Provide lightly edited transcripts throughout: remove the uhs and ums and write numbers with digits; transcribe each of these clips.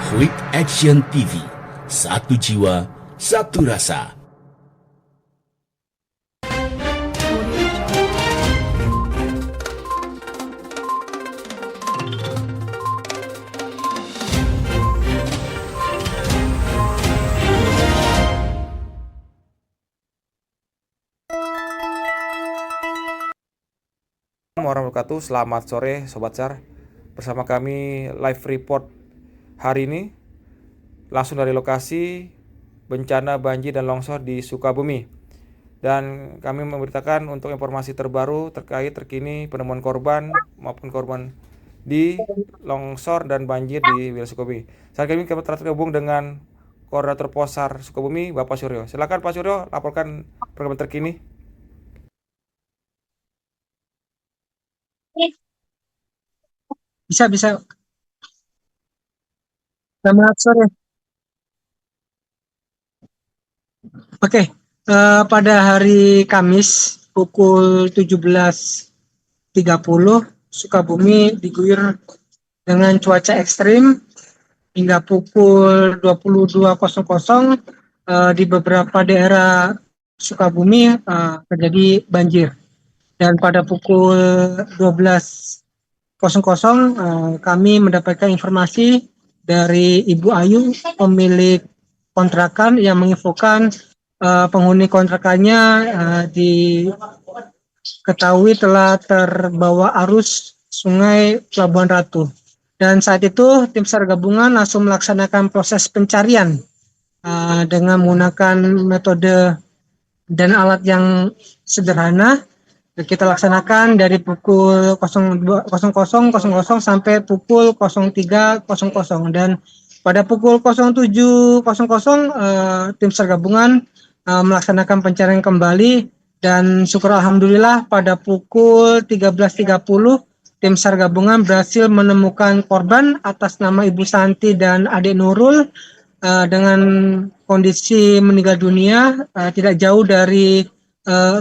Quick Action TV, satu jiwa, satu rasa. Warahmatullahi wabarakatuh. Selamat sore Sobat SAR. Bersama kami live report hari ini langsung dari lokasi bencana banjir dan longsor di Sukabumi. Dan kami memberitakan untuk informasi terbaru terkini penemuan korban maupun korban di longsor dan banjir di wilayah Sukabumi. Saat ini kami telah terhubung dengan Koordinator Posar Sukabumi, Bapak Suryo. Silakan Pak Suryo, laporkan perkembangan terkini. Bisa. Selamat sore. Oke, pada hari Kamis pukul 17.30 Sukabumi diguyur dengan cuaca ekstrim hingga pukul 22.00 di beberapa daerah Sukabumi terjadi banjir. Dan pada pukul 12.00 kami mendapatkan informasi dari Ibu Ayu, pemilik kontrakan, yang menginfokan penghuni kontrakannya diketahui telah terbawa arus sungai Pelabuhan Ratu. Dan saat itu tim SAR gabungan langsung melaksanakan proses pencarian dengan menggunakan metode dan alat yang sederhana. Kita laksanakan dari pukul 02.00 sampai pukul 03.00, dan pada pukul 07.00 tim SAR gabungan melaksanakan pencarian kembali, dan syukur alhamdulillah pada pukul 13.30 tim SAR gabungan berhasil menemukan korban atas nama Ibu Santi dan Adik Nurul dengan kondisi meninggal dunia tidak jauh dari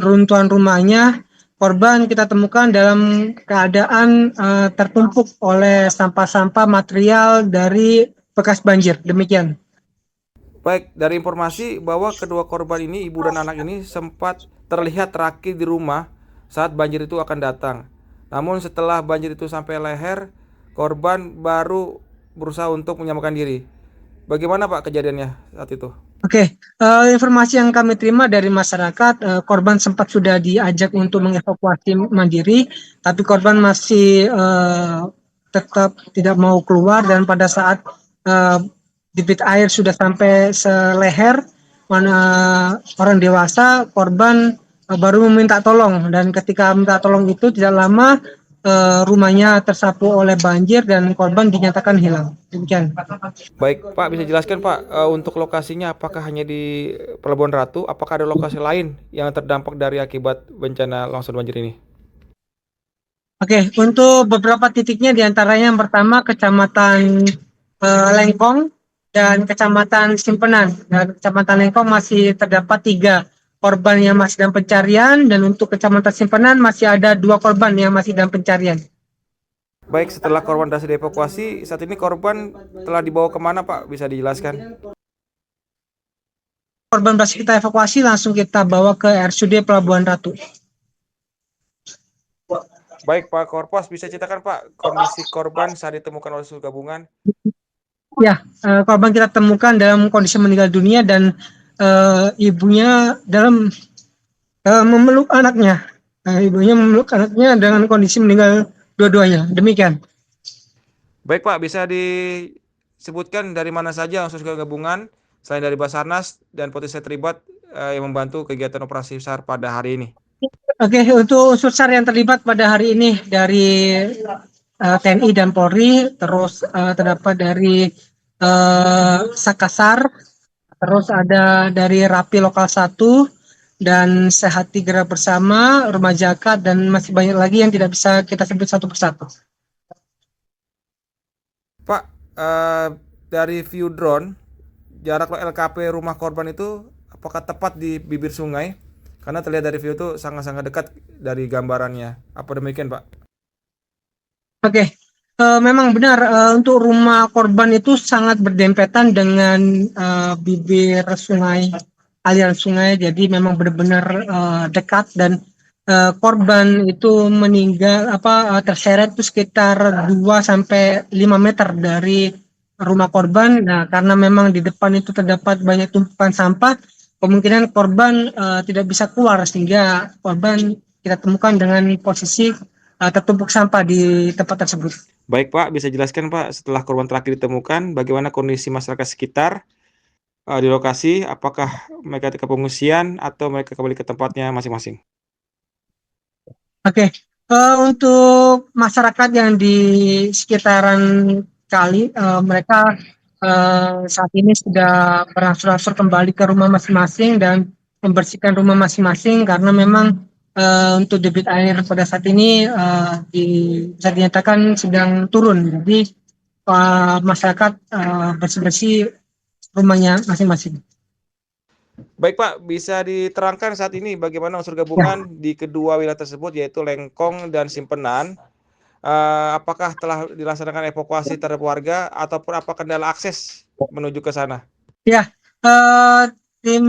runtuhan rumahnya. Korban kita temukan dalam keadaan tertumpuk oleh sampah-sampah material dari bekas banjir. Demikian. Baik, dari informasi bahwa kedua korban ini, ibu dan anak ini, sempat terlihat terakhir di rumah saat banjir itu akan datang. Namun setelah banjir itu sampai leher, korban baru berusaha untuk menyelamatkan diri. Bagaimana Pak kejadiannya saat itu? Oke, informasi yang kami terima dari masyarakat, korban sempat sudah diajak untuk mengevakuasi mandiri, tapi korban masih tetap tidak mau keluar, dan pada saat debit air sudah sampai seleher mana orang dewasa, korban baru meminta tolong, dan ketika minta tolong itu tidak lama rumahnya tersapu oleh banjir dan korban dinyatakan hilang. Demikian. Baik Pak, bisa jelaskan Pak, untuk lokasinya apakah hanya di Pelabuhan Ratu? Apakah ada lokasi lain yang terdampak dari akibat bencana longsor banjir ini? Oke, untuk beberapa titiknya diantaranya yang pertama Kecamatan Lengkong dan Kecamatan Simpenan. Dan Kecamatan Lengkong masih terdapat 3 korban yang masih dalam pencarian, dan untuk Kecamatan Simpenan masih ada 2 korban yang masih dalam pencarian. Baik, setelah korban berhasil dievakuasi, saat ini korban telah dibawa kemana Pak? Bisa dijelaskan? Korban berhasil kita evakuasi, langsung kita bawa ke RSUD Pelabuhan Ratu. Baik Pak Korpos, bisa ceritakan Pak kondisi korban saat ditemukan oleh Sul Gabungan? Ya, korban kita temukan dalam kondisi meninggal dunia, dan ibunya dalam memeluk anaknya. Ibunya memeluk anaknya dengan kondisi meninggal dua-duanya. Demikian. Baik Pak, bisa disebutkan dari mana saja unsur gabungan selain dari Basarnas dan potensi terlibat yang membantu kegiatan operasi SAR pada hari ini? Oke, untuk unsur SAR yang terlibat pada hari ini dari TNI dan Polri, terus terdapat dari Sakasar, terus ada dari Rapi Lokal 1, dan Sehati Gerak Bersama, Rumah Zakat, dan masih banyak lagi yang tidak bisa kita sebut satu persatu. Pak, dari view drone, jarak LKP rumah korban itu apakah tepat di bibir sungai? Karena terlihat dari view itu sangat-sangat dekat dari gambarannya. Apa demikian Pak? Oke, Memang benar, untuk rumah korban itu sangat berdempetan dengan bibir sungai, aliran sungai. Jadi memang benar-benar dekat, dan korban itu meninggal terseret itu sekitar 2 sampai 5 meter dari rumah korban. Nah, karena memang di depan itu terdapat banyak tumpukan sampah, kemungkinan korban tidak bisa keluar, sehingga korban kita temukan dengan posisi tertumpuk sampah di tempat tersebut. Baik Pak, bisa jelaskan Pak, setelah korban terakhir ditemukan, bagaimana kondisi masyarakat sekitar di lokasi? Apakah mereka ke pengungsian atau mereka kembali ke tempatnya masing-masing? Oke, untuk masyarakat yang di sekitaran kali, mereka saat ini sudah berangsur-angsur kembali ke rumah masing-masing dan membersihkan rumah masing-masing, karena memang untuk debit air pada saat ini bisa dinyatakan sedang turun. Jadi masyarakat bersih-bersih rumahnya masing-masing. Baik Pak, bisa diterangkan saat ini bagaimana unsur Ya. gabungan di kedua wilayah tersebut, yaitu Lengkong dan Simpenan? Apakah telah dilaksanakan evakuasi terhadap warga ataupun apa kendala akses menuju ke sana? Ya, tim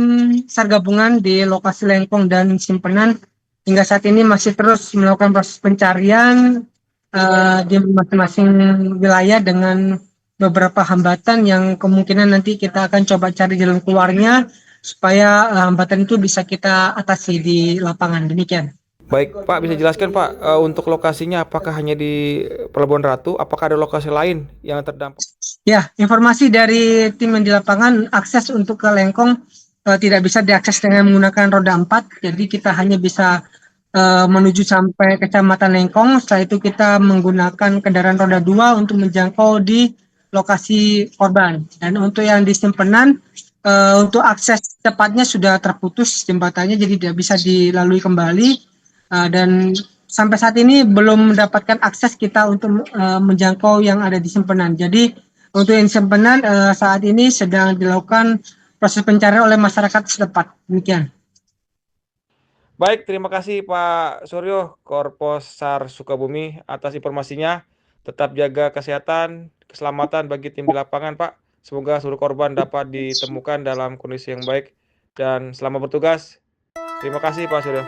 SAR gabungan di lokasi Lengkong dan Simpenan hingga saat ini masih terus melakukan proses pencarian di masing-masing wilayah, dengan beberapa hambatan yang kemungkinan nanti kita akan coba cari jalan keluarnya, supaya hambatan itu bisa kita atasi di lapangan. Demikian. Baik Pak, bisa jelaskan Pak, untuk lokasinya apakah hanya di Pelabuhan Ratu? Apakah ada lokasi lain yang terdampak? Ya, informasi dari tim yang di lapangan, akses untuk ke Lengkong tidak bisa diakses dengan menggunakan roda 4, jadi kita hanya bisa menuju sampai Kecamatan Lengkong. Setelah itu kita menggunakan kendaraan roda 2 untuk menjangkau di lokasi korban. Dan untuk yang di Simpenan, untuk akses cepatnya sudah terputus jembatannya, jadi tidak bisa dilalui kembali. Dan sampai saat ini belum mendapatkan akses kita untuk menjangkau yang ada di Simpenan. Jadi untuk yang Simpenan saat ini sedang dilakukan proses pencarian oleh masyarakat setempat. Demikian. Baik, terima kasih Pak Suryo, Korpos SAR Sukabumi atas informasinya. Tetap jaga kesehatan, keselamatan bagi tim di lapangan Pak. Semoga seluruh korban dapat ditemukan dalam kondisi yang baik dan selamat bertugas. Terima kasih Pak Suryo.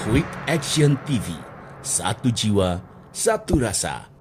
Quick Action TV, satu jiwa, satu rasa.